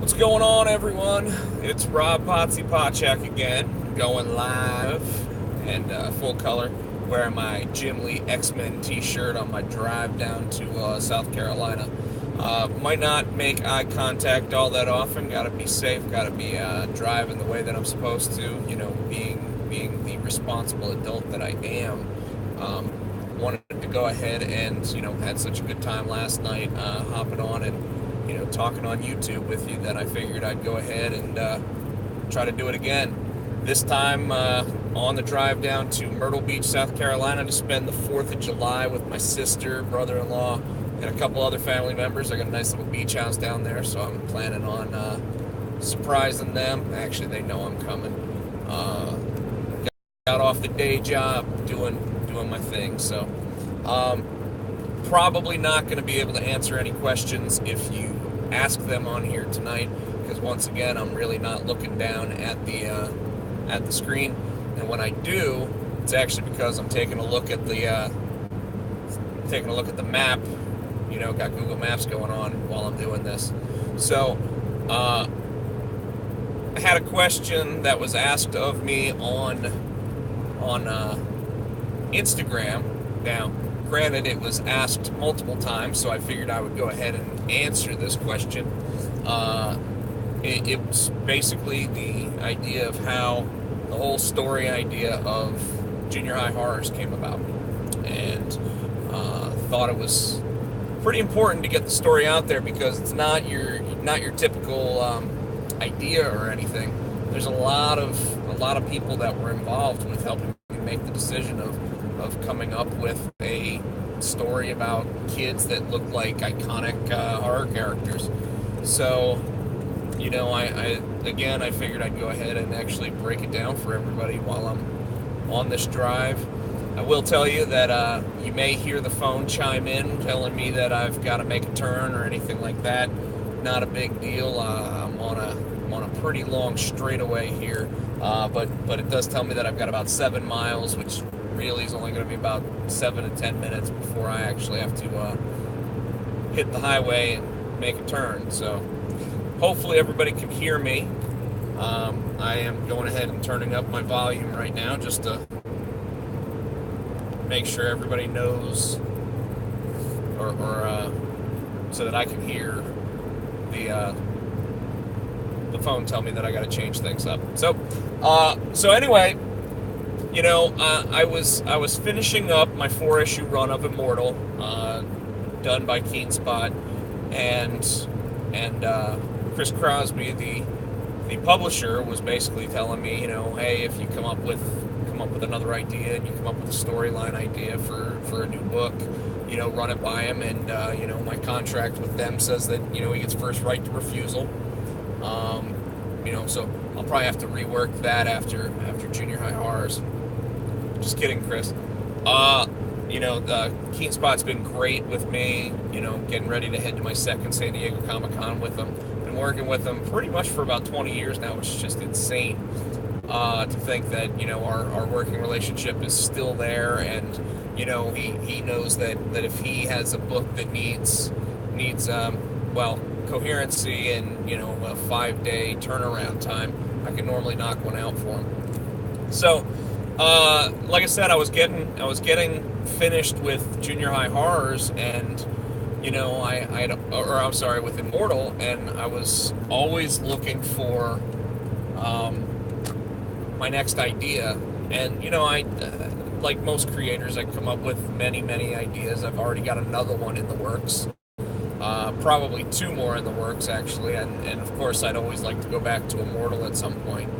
What's going on, everyone? It's Rob Potsy Potchak again, going live and full color, wearing my Jim Lee X-Men t-shirt on my drive down to South Carolina. Might not make eye contact all that often. Gotta be safe. Gotta be driving the way that I'm supposed to. Being the responsible adult that I am. Wanted to go ahead and had such a good time last night, hopping on and talking on YouTube with you, that I figured I'd go ahead and try to do it again. This time on the drive down to Myrtle Beach, South Carolina, to spend the 4th of July with my sister, brother-in-law, and a couple other family members. I got a nice little beach house down there, so I'm planning on surprising them. Actually, they know I'm coming. Got off the day job, doing my thing, so probably not going to be able to answer any questions if you ask them on here tonight, because once again, I'm really not looking down at the screen, and when I do, it's actually because I'm taking a look at the map. Got Google Maps going on while I'm doing this. So I had a question that was asked of me on Instagram. Now, granted, it was asked multiple times, so I figured I would go ahead and answer this question. It was basically the idea of how the whole story idea of Junior High Horrors came about, and thought it was pretty important to get the story out there, because it's not your typical idea or anything. There's a lot of people that were involved with helping me make the decision of coming up with a story about kids that look like iconic horror characters. So, I figured I'd go ahead and actually break it down for everybody while I'm on this drive. I will tell you that you may hear the phone chime in telling me that I've got to make a turn or anything like that. Not a big deal. I'm on a pretty long straightaway here, but it does tell me that I've got about 7 miles, which really is only going to be about 7 to 10 minutes before I actually have to hit the highway and make a turn. So hopefully everybody can hear me. I am going ahead and turning up my volume right now, just to make sure everybody knows, or so that I can hear the phone tell me that I got to change things up. So anyway, I was finishing up my 4-issue run of Immortal, done by Keen Spot, and Chris Crosby, the publisher, was basically telling me, hey, if you come up with another idea, and you come up with a storyline idea for a new book, run it by him, and my contract with them says that he gets first right to refusal. So I'll probably have to rework that after Junior High Horrors. Just kidding, Chris. The Keen Spot's been great with me. Getting ready to head to my second San Diego Comic-Con with them. Been working with them pretty much for about 20 years now, which is just insane. To think that our working relationship is still there, and he knows that if he has a book that needs coherency and a 5-day turnaround time, I can normally knock one out for him. So like I said, I was getting finished with Junior High Horrors, and with Immortal, and I was always looking for my next idea. And I like most creators, I come up with many ideas. I've already got another one in the works, probably 2 more in the works, actually, and of course I'd always like to go back to Immortal at some point,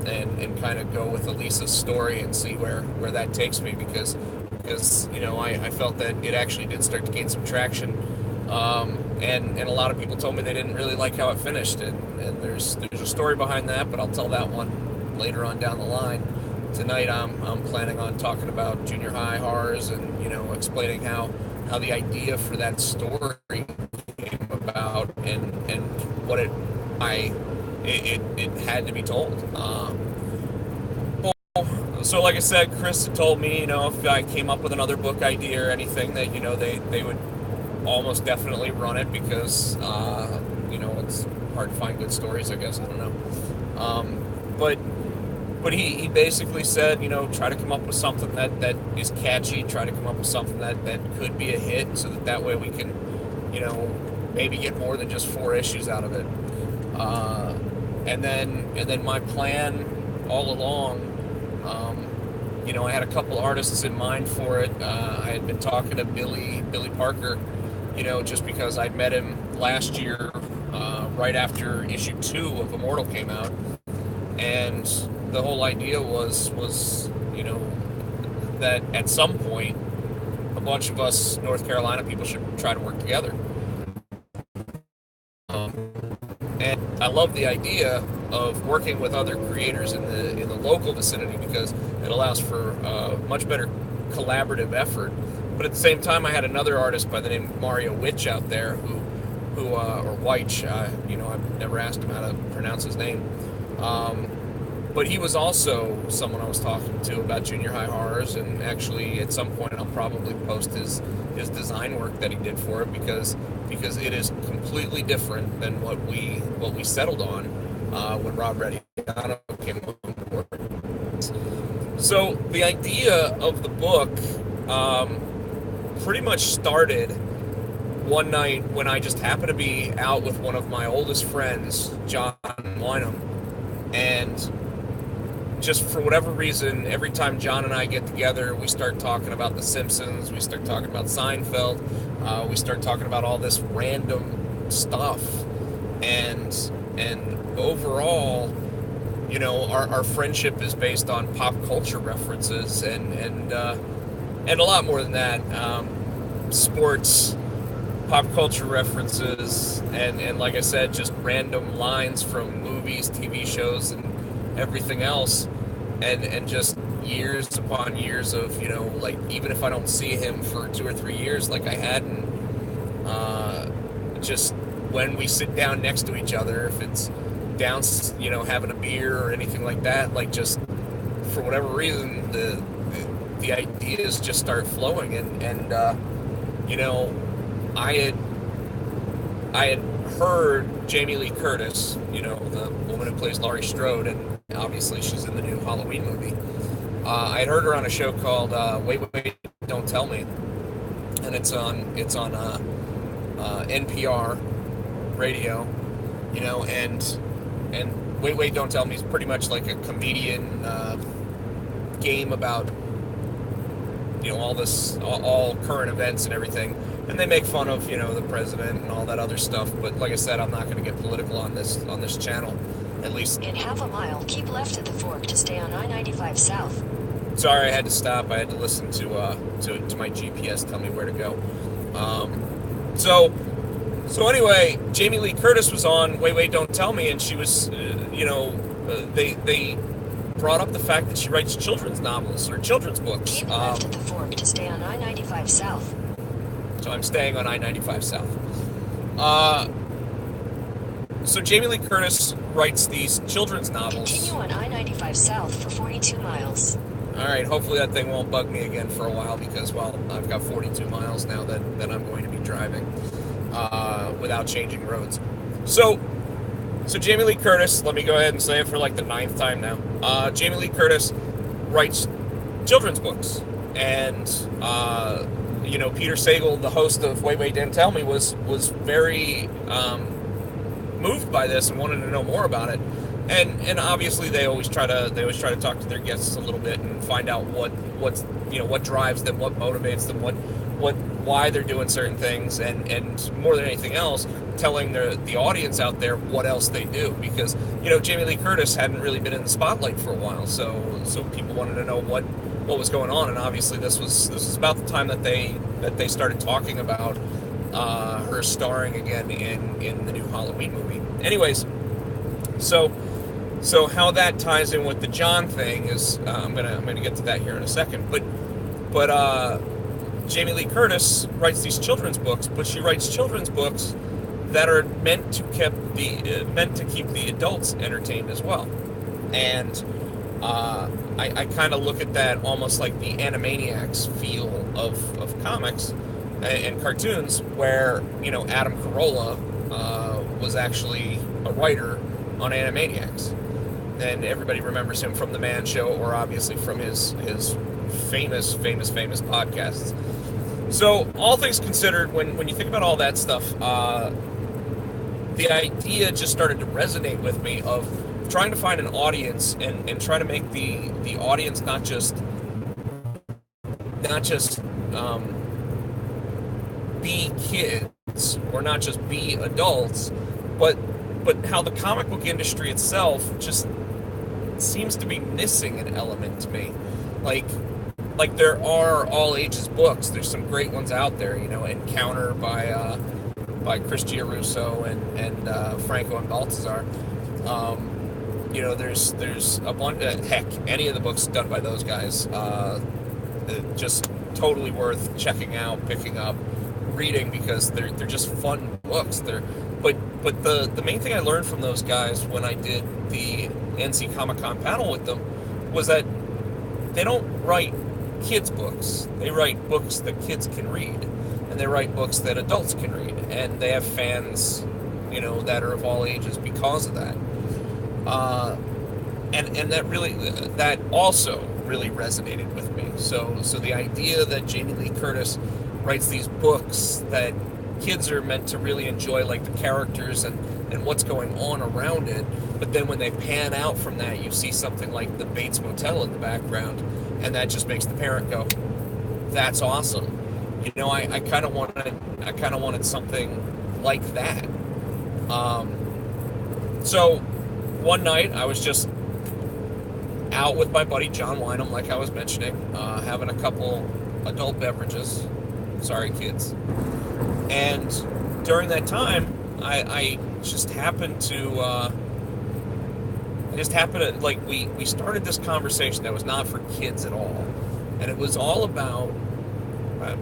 and kind of go with Elisa's story and see where that takes me, because I felt that it actually did start to gain some traction, and a lot of people told me they didn't really like how it finished, and there's a story behind that, but I'll tell that one later on down the line. Tonight I'm planning on talking about Junior High Horrors, and explaining how the idea for that story came about, and what it had to be told. So like I said, Chris had told me, if I came up with another book idea or anything, that they would almost definitely run it because it's hard to find good stories, I guess. I don't know. But he basically said, try to come up with something that is catchy, try to come up with something that could be a hit, so that way we can, maybe get more than just 4 issues out of it. And then my plan all along, I had a couple artists in mind for it. I had been talking to Billy Parker, just because I'd met him last year, right after issue 2 of Immortal came out, and the whole idea was that at some point a bunch of us North Carolina people should try to work together. And I love the idea of working with other creators in the local vicinity because it allows for a much better collaborative effort. But at the same time, I had another artist by the name of Mario Witch out there who or Weich, I've never asked him how to pronounce his name. But he was also someone I was talking to about Junior High Horrors, and actually at some point I'll probably post his design work that he did for it because it is completely different than what we settled on when Rob Rediano came on board. So the idea of the book pretty much started one night when I just happened to be out with one of my oldest friends, John Wynham, and just for whatever reason, every time John and I get together, we start talking about The Simpsons, we start talking about Seinfeld, we start talking about all this random stuff, and overall, our friendship is based on pop culture references and a lot more than that, sports, pop culture references, and like I said, just random lines from movies, TV shows, and everything else, and just years upon years of, even if I don't see him for 2 or 3 years like I hadn't, just when we sit down next to each other, if it's down, having a beer or anything like that, like just for whatever reason, the ideas just start flowing, and I had heard Jamie Lee Curtis, the woman who plays Laurie Strode, and obviously she's in the new Halloween movie. I had heard her on a show called Wait, Don't Tell Me, and it's on NPR radio, and Wait, Don't Tell Me is pretty much like a comedian game about all current events and everything. And they make fun of, the president and all that other stuff. But like I said, I'm not going to get political on this channel, at least. In half a mile, keep left at the fork to stay on I-95 South. Sorry, I had to stop. I had to listen to my GPS tell me where to go. So anyway, Jamie Lee Curtis was on Wait, Don't Tell Me, and she was, they brought up the fact that she writes children's novels or children's books. Keep left at the fork to stay on I-95 South. So I'm staying on I-95 South. So Jamie Lee Curtis writes these children's novels. Continue on I-95 South for 42 miles. All right, hopefully that thing won't bug me again for a while because, well, I've got 42 miles now that I'm going to be driving without changing roads. So Jamie Lee Curtis, let me go ahead and say it for like the 9th time now. Jamie Lee Curtis writes children's books, and Peter Sagal, the host of Wait, Don't Tell Me, was very moved by this and wanted to know more about it. And obviously they always try to talk to their guests a little bit and find out what drives them, what motivates them, why they're doing certain things, and more than anything else, telling the audience out there what else they do, because Jamie Lee Curtis hadn't really been in the spotlight for a while, so people wanted to know what was going on, and obviously this was about the time that they started talking about her starring again in the new Halloween movie. Anyways, so how that ties in with the John thing is I'm gonna get to that here in a second, but Jamie Lee Curtis writes these children's books, but she writes children's books that are meant to keep the adults entertained as well. And I kind of look at that almost like the Animaniacs feel of comics, and cartoons where, Adam Carolla was actually a writer on Animaniacs. And everybody remembers him from The Man Show, or obviously from his famous podcasts. So, all things considered, when you think about all that stuff, the idea just started to resonate with me of trying to find an audience and try to make the audience not just be kids, or not just be adults, but how the comic book industry itself just seems to be missing an element to me. Like there are all ages books. There's some great ones out there, Encounter by Chris Giarrusso and Franco and Baltazar. There's a bunch. Heck, any of the books done by those guys, just totally worth checking out, picking up, reading, because they're just fun books. But the main thing I learned from those guys when I did the NC Comic Con panel with them was that they don't write kids books. They write books that kids can read, and they write books that adults can read, and they have fans, that are of all ages because of that. And that also really resonated with me. So the idea that Jamie Lee Curtis writes these books that kids are meant to really enjoy, like the characters and what's going on around it, but then when they pan out from that, you see something like the Bates Motel in the background, and that just makes the parent go, "That's awesome." I kind of wanted something like that. So one night I was just out with my buddy John Wynham, like I was mentioning, having a couple adult beverages. Sorry, kids. And during that time, I just happened to, we started this conversation that was not for kids at all. And it was all about,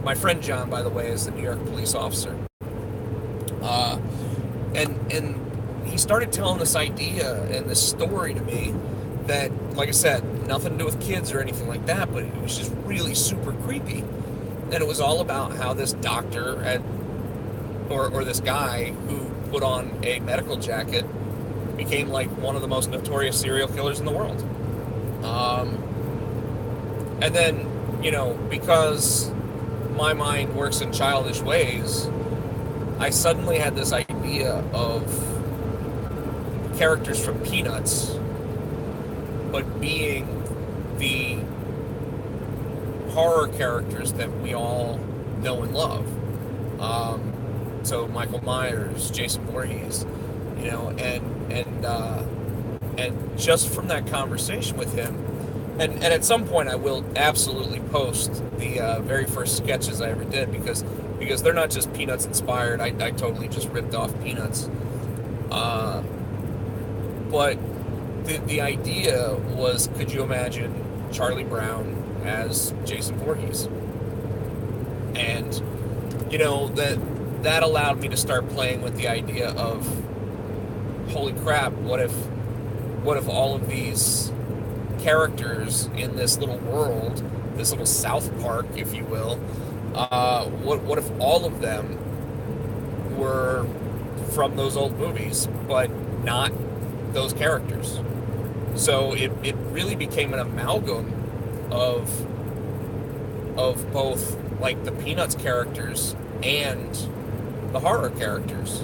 my friend John, by the way, is the New York police officer. And he started telling this idea and this story to me that, like I said, nothing to do with kids or anything like that, but it was just really super creepy. And it was all about how this doctor or this guy who put on a medical jacket became like one of the most notorious serial killers in the world. And then, because my mind works in childish ways, I suddenly had this idea of characters from Peanuts, but being the horror characters that we all know and love. So Michael Myers, Jason Voorhees, and just from that conversation with him, and at some point I will absolutely post the very first sketches I ever did, because they're not just Peanuts inspired. I totally just ripped off Peanuts. But the idea was, could you imagine Charlie Brown as Jason Voorhees? And that allowed me to start playing with the idea of, holy crap, what if all of these characters in this little world, this little South Park, if you will, what if all of them were from those old movies, but not those characters? So it really became an amalgam of both, like, the Peanuts characters and the horror characters.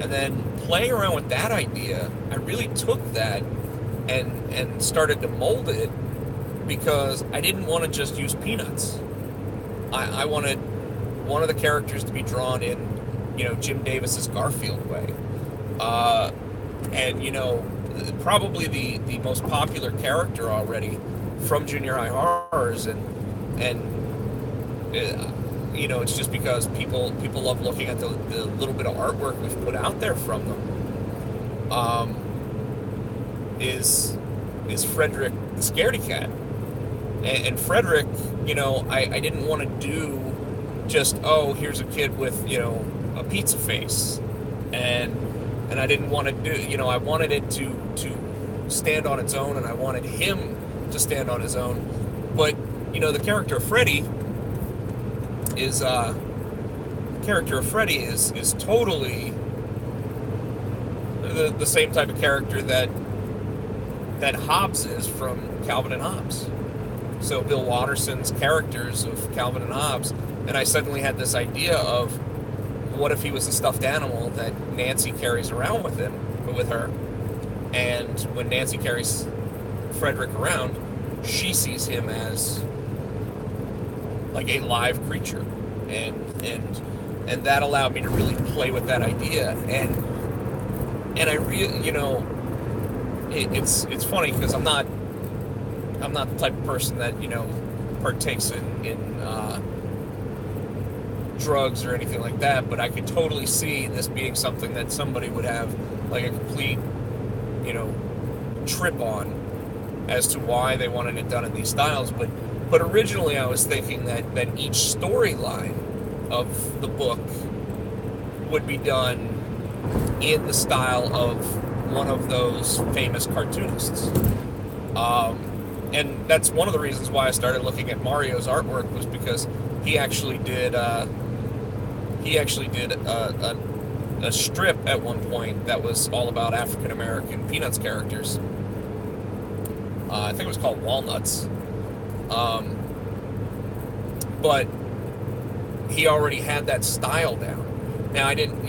And then playing around with that idea, I really took that and started to mold it, because I didn't want to just use Peanuts. I wanted one of the characters to be drawn in, Jim Davis's Garfield way. And probably the most popular character already from Junior High Horrors, and it's just because people love looking at the little bit of artwork we've put out there from them. Is Frederick the Scaredy Cat. And Frederick, I didn't want to do just, here's a kid with, a pizza face. And I didn't want to do, I wanted it to stand on its own, and I wanted him to stand on his own. But, the character of Freddy is character of Freddy is totally the same type of character that Hobbes is from Calvin and Hobbes. So Bill Watterson's characters of Calvin and Hobbes, and I suddenly had this idea of what if he was a stuffed animal that Nancy carries around with her, and when Nancy carries Frederick around, she sees him as like a live creature, and that allowed me to really play with that idea, and I really, it's funny because I'm not the type of person that partakes in drugs or anything like that, but I could totally see this being something that somebody would have like a complete trip on as to why they wanted it done in these styles. But originally I was thinking that each storyline of the book would be done in the style of one of those famous cartoonists. And that's one of the reasons why I started looking at Mario's artwork, was because he actually did a strip at one point that was all about African American Peanuts characters. I think it was called Walnuts. But he already had that style down. Now I didn't,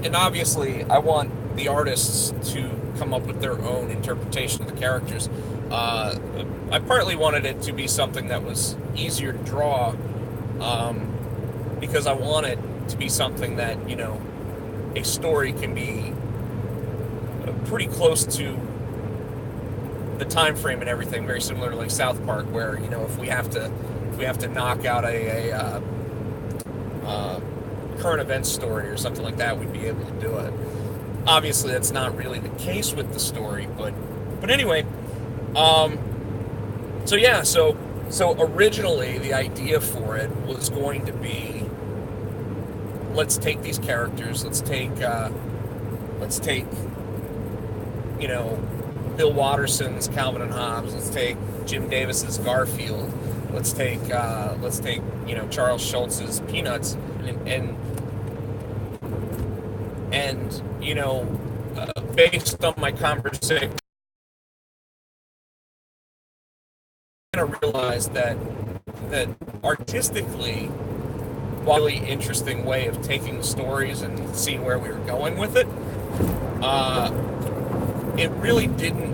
and obviously I want the artists to come up with their own interpretation of the characters. I partly wanted it to be something that was easier to draw, because I want it to be something that, a story can be pretty close to the time frame and everything, very similar to like South Park, where if we have to knock out a current event story or something like that, we'd be able to do it. Obviously, that's not really the case with the story, but anyway. So originally the idea for it was going to be, let's take these characters, let's take Bill Watterson's Calvin and Hobbes, let's take Jim Davis's Garfield, let's take Charles Schultz's Peanuts, and based on my conversation, I realized that artistically, while a really interesting way of taking the stories and seeing where we were going with it, it really didn't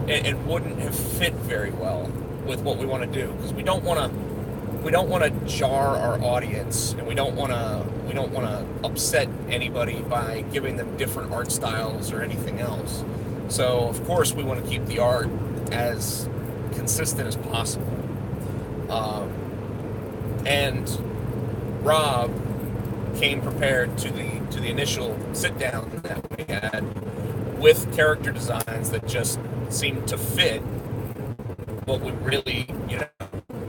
and wouldn't have fit very well with what we want to do, because we don't want to jar our audience, and we don't want to upset anybody by giving them different art styles or anything else. So of course we want to keep the art as consistent as possible. And Rob came prepared to the initial sit down that we had, with character designs that just seemed to fit what we really,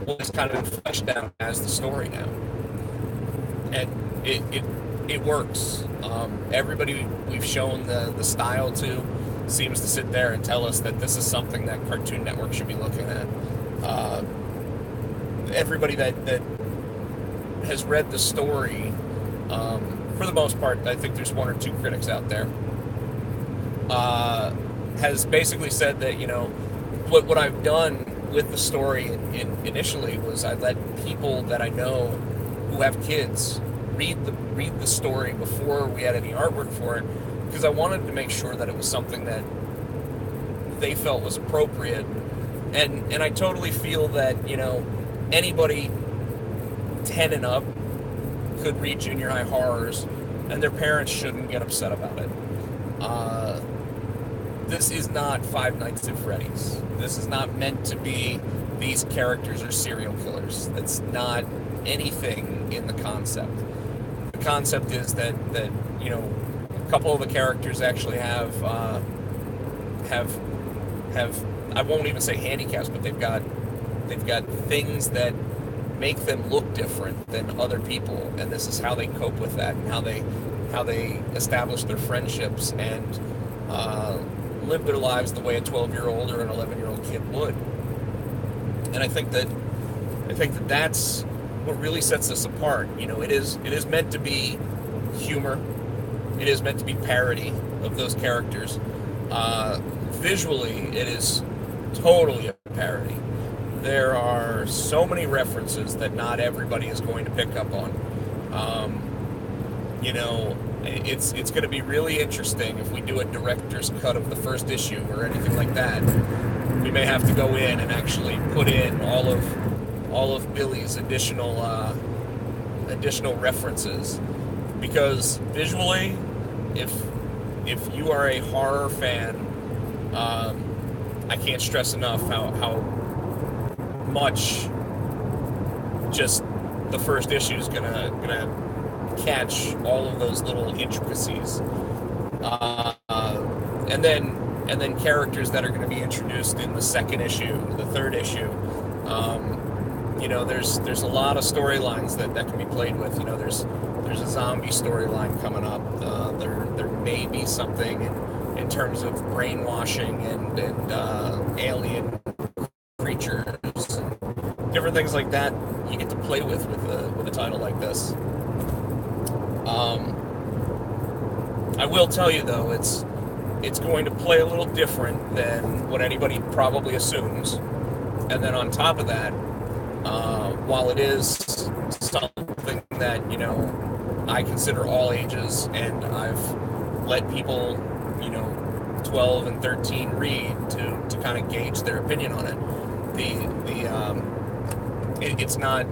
what is kind of fleshed out as the story now. And it works. Everybody we've shown the style to seems to sit there and tell us that this is something that Cartoon Network should be looking at. Everybody that has read the story, for the most part, I think there's one or two critics out there, has basically said that, what I've done with the story initially was I let people that I know who have kids read the story before we had any artwork for it, because I wanted to make sure that it was something that they felt was appropriate. And I totally feel that, anybody 10 and up could read junior high horrors, and their parents shouldn't get upset about it. This is not Five Nights at Freddy's. This is not meant to be these characters are serial killers. That's not anything in the concept. The concept is that a couple of the characters actually have I won't even say handicaps, but they've got things that make them look different than other people, and this is how they cope with that, and how they establish their friendships and live their lives the way a 12-year-old or an 11-year-old kid would. And I think that's what really sets us apart. It is meant to be humor. It is meant to be parody of those characters. Visually, it is totally a parody. There are so many references that not everybody is going to pick up on. It's going to be really interesting if we do a director's cut of the first issue or anything like that. We may have to go in and actually put in all of Billy's additional references, because visually, if you are a horror fan, I can't stress enough how much just the first issue is gonna catch all of those little intricacies, and then characters that are going to be introduced in the second issue, the third issue. There's a lot of storylines that can be played with. There's a zombie storyline coming up. There may be something in terms of brainwashing and alien creatures, and different things like that. You get to play with a title like this. I will tell you though, it's going to play a little different than what anybody probably assumes. And then on top of that, while it is something that, I consider all ages, and I've let people, 12 and 13 read to kind of gauge their opinion on it. It's not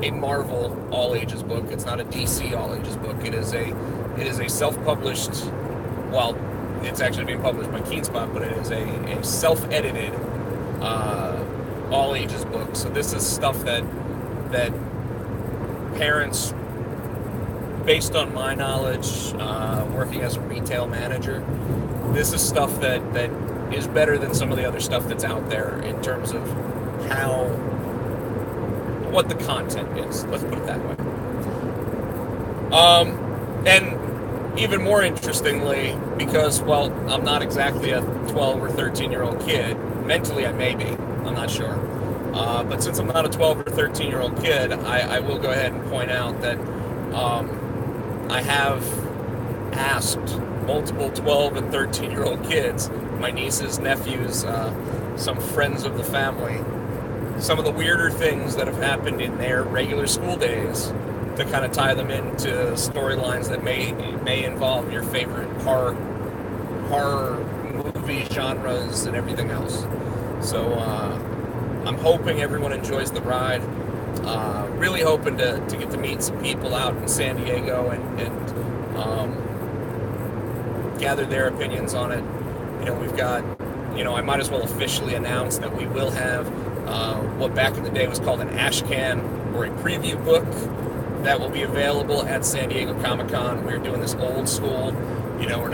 a Marvel all ages book. It's not a DC all ages book. It is a self-published, well, it's actually being published by Keenspot, but it is a self-edited all ages book. So this is stuff that parents, based on my knowledge, working as a retail manager, this is stuff that is better than some of the other stuff that's out there in terms of what the content is. Let's put it that way. And even more interestingly, because, well, I'm not exactly a 12 or 13-year-old kid. Mentally, I may be. I'm not sure. But since I'm not a 12 or 13-year-old kid, I will go ahead and point out that I have asked multiple 12 and 13-year-old kids, my nieces, nephews, some friends of the family, some of the weirder things that have happened in their regular school days, to kind of tie them into storylines that may involve your favorite horror movie genres and everything else. So I'm hoping everyone enjoys the ride. Really hoping to get to meet some people out in San Diego and gather their opinions on it. We've got, I might as well officially announce that we will have what back in the day was called an ashcan, or a preview book, that will be available at San Diego Comic-Con. We're doing this old school. We're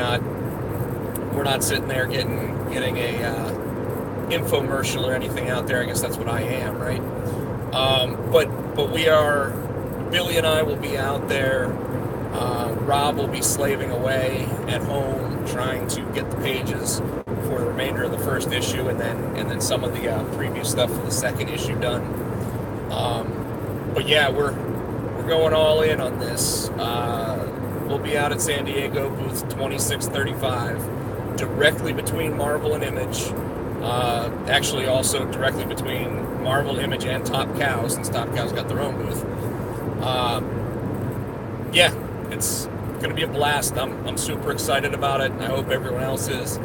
not sitting there getting a infomercial or anything out there. I guess that's what I am, right? But we are, Billy and I will be out there. Rob will be slaving away at home trying to get the pages for the remainder of the first issue, and then some of the preview stuff for the second issue done. But yeah, we're going all in on this. We'll be out at San Diego, booth 2635, directly between Marvel and Image. Actually, also directly between Marvel, Image, and Top Cow, since Top Cow's got their own booth. Yeah, it's going to be a blast. I'm super excited about it. I hope everyone else is.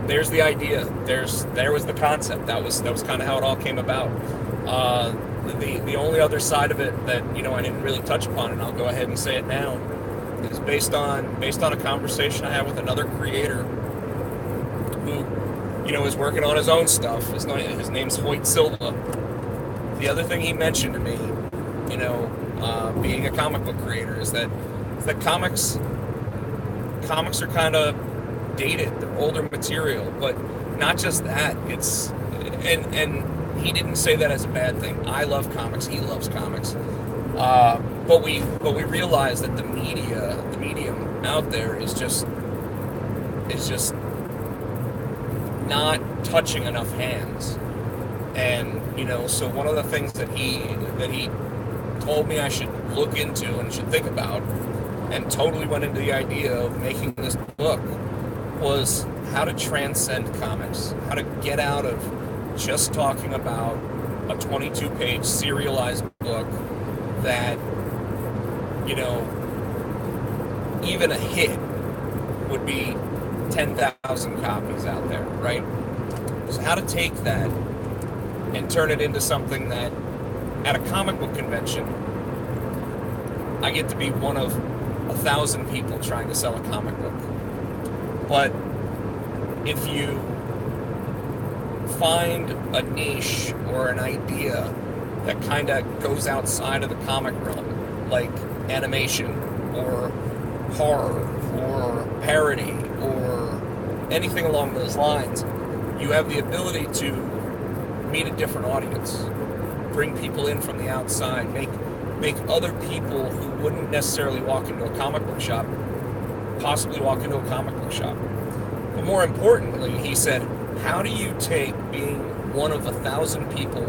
There's the idea. There was the concept. That was kind of how it all came about. The only other side of it that I didn't really touch upon, and I'll go ahead and say it now, is based on a conversation I had with another creator who is working on his own stuff. His name's Hoyt Silva. The other thing he mentioned to me, being a comic book creator, is that comics are kind of dated. They're older material, but not just that. It's and he didn't say that as a bad thing. I love comics. He loves comics. But we realize that the medium out there is just not touching enough hands. And, so one of the things that he told me I should look into and should think about, and totally went into the idea of making this book, was how to transcend comics, how to get out of just talking about a 22-page serialized book that, even a hit would be 10,000 copies out there, right? So how to take that and turn it into something that, at a comic book convention, I get to be one of 1,000 people trying to sell a comic book. But if you find a niche or an idea that kind of goes outside of the comic realm, like animation or horror or parody or anything along those lines, you have the ability to meet a different audience, bring people in from the outside, make other people who wouldn't necessarily walk into a comic book shop possibly walk into a comic book shop. But more importantly, he said, how do you take being one of 1,000 people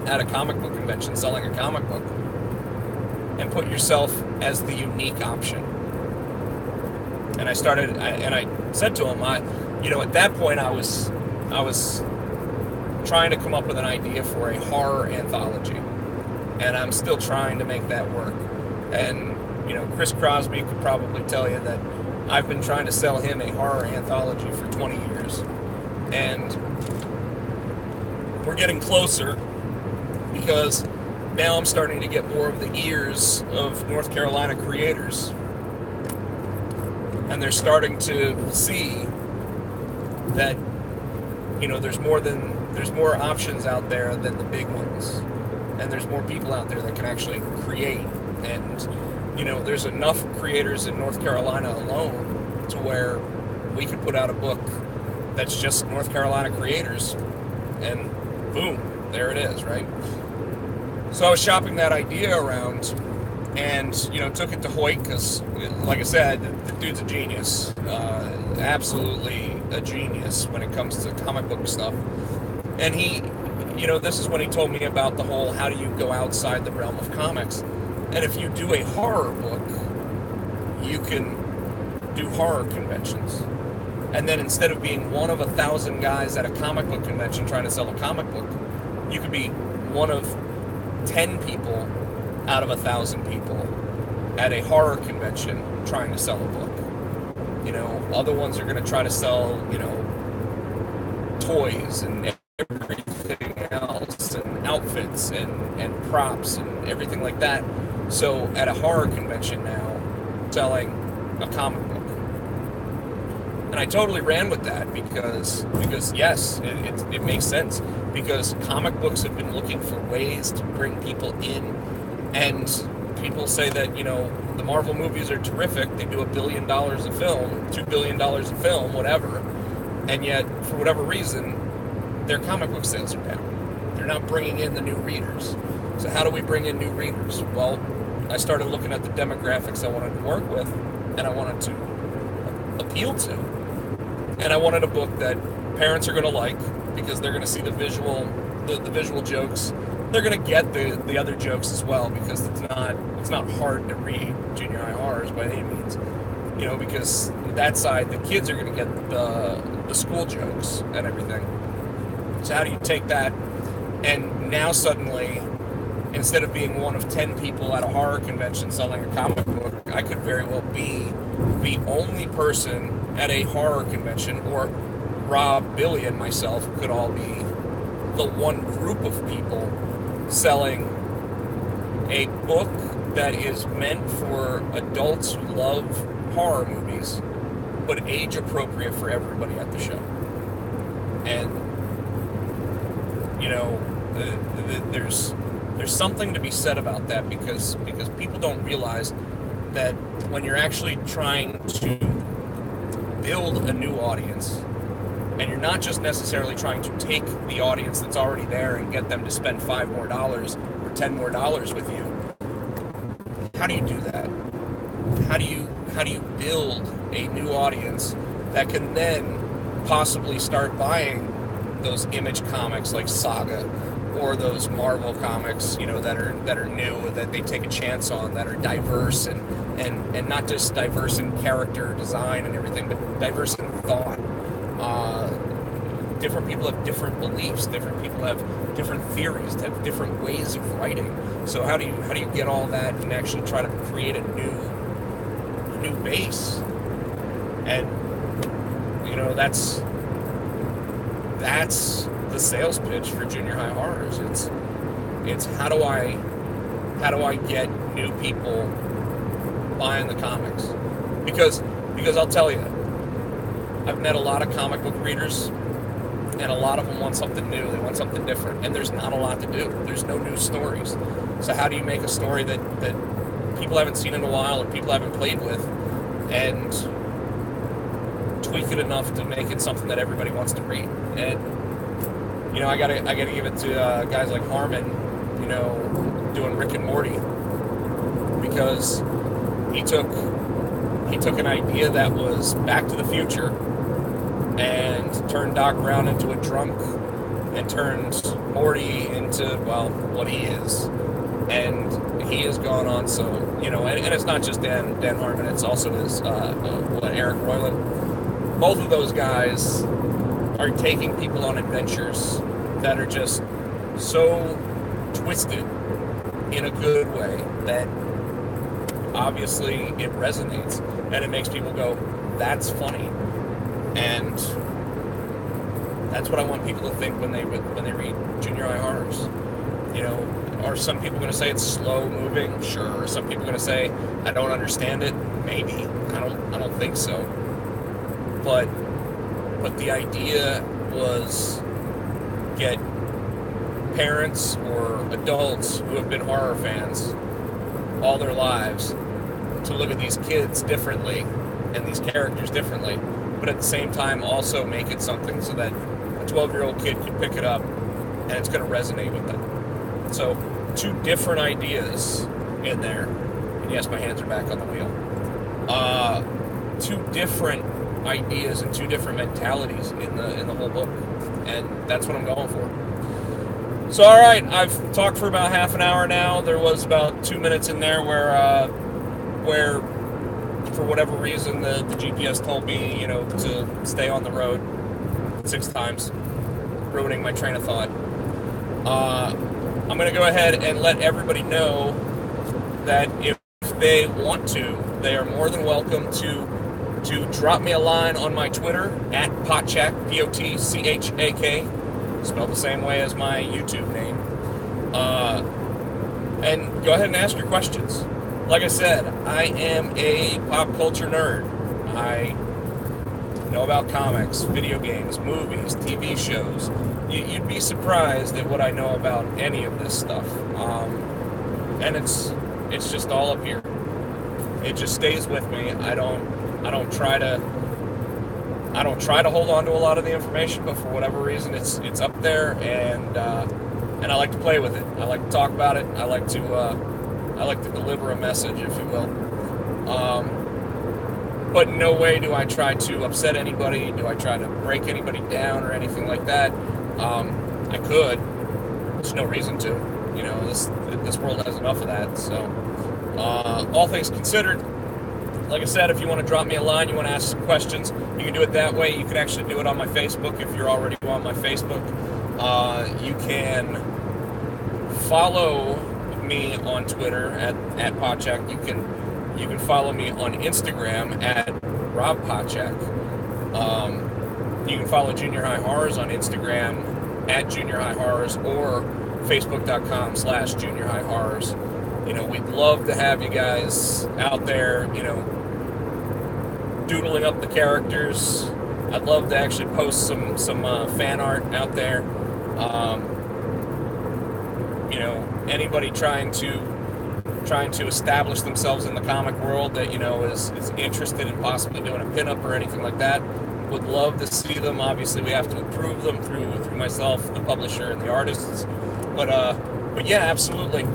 at a comic book convention selling a comic book and put yourself as the unique option? And I said to him, at that point I was trying to come up with an idea for a horror anthology, and I'm still trying to make that work. And Chris Crosby could probably tell you that I've been trying to sell him a horror anthology for 20 years, and we're getting closer, because now I'm starting to get more of the ears of North Carolina creators, and they're starting to see that there's more options out there than the big ones, and there's more people out there that can actually create. And there's enough creators in North Carolina alone to where we could put out a book that's just North Carolina creators, and boom, there it is, right? So I was shopping that idea around, and took it to Hoyt, because, like I said, the dude's a genius, absolutely a genius when it comes to comic book stuff. And he, this is when he told me about the whole, how do you go outside the realm of comics? And if you do a horror book, you can do horror conventions. And then instead of being one of 1,000 guys at a comic book convention trying to sell a comic book, you could be one of 10 people out of 1,000 people at a horror convention trying to sell a book. Other ones are going to try to sell, toys and everything else, and outfits and props and everything like that. So at a horror convention now, selling a comic book. And I totally ran with that because yes, it makes sense, because comic books have been looking for ways to bring people in. And people say that, the Marvel movies are terrific. They do $1 billion a film, $2 billion a film, whatever. And yet, for whatever reason, their comic book sales are down. They're not bringing in the new readers. So how do we bring in new readers? Well, I started looking at the demographics I wanted to work with, and I wanted to appeal to. And I wanted a book that parents are going to like, because they're going to see the visual jokes. They're going to get the other jokes as well, because it's not hard to read junior high horrors by any means. Because that side, the kids are going to get the school jokes and everything. So how do you take that, and now suddenly, instead of being one of 10 people at a horror convention selling a comic book, I could very well be the only person at a horror convention, or Rob, Billy, and myself could all be the one group of people selling a book that is meant for adults who love horror movies, but age appropriate for everybody at the show. And there's something to be said about that, because people don't realize that when you're actually trying to build a new audience, and you're not just necessarily trying to take the audience that's already there and get them to spend $5 more or $10 more with you, how do you do that? How do you build a new audience that can then possibly start buying those Image comics like Saga, or those Marvel comics, that are new, that they take a chance on, that are diverse and not just diverse in character design and everything, but diverse in thought. Different people have different beliefs. Different people have different theories. Have different ways of writing. So how do you get all that and actually try to create a new base? And that's the sales pitch for Junior High Horrors. It's how do I get new people buying the comics? Because I'll tell you, I've met a lot of comic book readers, and a lot of them want something new. They want something different, and there's not a lot to do. There's no new stories. So how do you make a story that people haven't seen in a while or people haven't played with, and tweak it enough to make it something that everybody wants to read? And I gotta give it to guys like Harmon, doing Rick and Morty, because he took an idea that was Back to the Future and turned Doc Brown into a drunk and turned Morty into, well, what he is. And he has gone on, so, and it's not just Dan Harmon, it's also his, Eric Royland. Both of those guys are taking people on adventures that are just so twisted in a good way that obviously it resonates and it makes people go, that's funny. And that's what I want people to think when they read Junior High Horrors. Are some people going to say it's slow moving? Sure. Are some people going to say I don't understand it? Maybe. I don't think so. But the idea was get parents or adults who have been horror fans all their lives to look at these kids differently and these characters differently, but at the same time also make it something so that a 12-year-old kid can pick it up and it's going to resonate with them. So two different ideas in there. And yes, my hands are back on the wheel. Two different ideas and two different mentalities in the whole book, and that's what I'm going for. So, all right, I've talked for about half an hour now. There was about 2 minutes in there where for whatever reason the GPS told me, to stay on the road 6 times, ruining my train of thought. I'm going to go ahead and let everybody know that if they want to, they are more than welcome to drop me a line on my Twitter at Potchak, Potchak, spelled the same way as my YouTube name. And go ahead and ask your questions. Like I said, I am a pop culture nerd. I know about comics, video games, movies, TV shows. You'd be surprised at what I know about any of this stuff. And it's just all up here. It just stays with me. I don't try to hold on to a lot of the information, but for whatever reason, it's up there, and I like to play with it. I like to talk about it. I like to deliver a message, if you will. But in no way do I try to upset anybody. Do I try to break anybody down or anything like that? I could. There's no reason to. This world has enough of that. So, all things considered, like I said, if you want to drop me a line, you want to ask some questions, you can do it that way. You can actually do it on my Facebook if you're already on my Facebook. You can follow me on Twitter at Potchak. You can follow me on Instagram at Rob Potchak. You can follow Junior High Horrors on Instagram at Junior High Horrors or Facebook.com/Junior High Horrors. We'd love to have you guys out there, doodling up the characters. I'd love to actually post some fan art out there. Anybody trying to establish themselves in the comic world that is interested in possibly doing a pinup or anything like that, would love to see them. Obviously, we have to approve them through myself, the publisher, and the artists. But yeah, absolutely.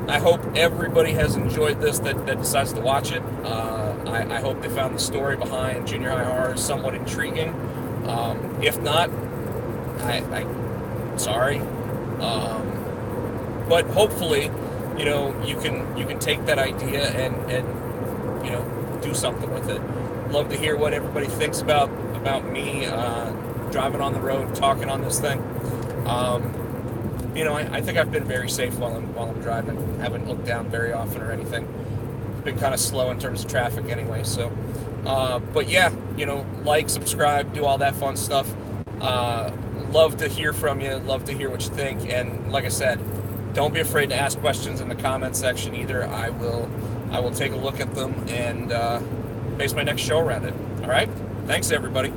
I hope everybody has enjoyed this that decides to watch it. I hope they found the story behind Junior High Horror somewhat intriguing. If not, sorry. But hopefully, you can take that idea and do something with it. Love to hear what everybody thinks about me driving on the road, talking on this thing. I think I've been very safe while I'm driving. Haven't looked down very often or anything. Been kind of slow in terms of traffic anyway. So, but yeah, like, subscribe, do all that fun stuff. Love to hear from you. Love to hear what you think. And like I said, don't be afraid to ask questions in the comment section either. I will take a look at them and base my next show around it. All right? Thanks, everybody.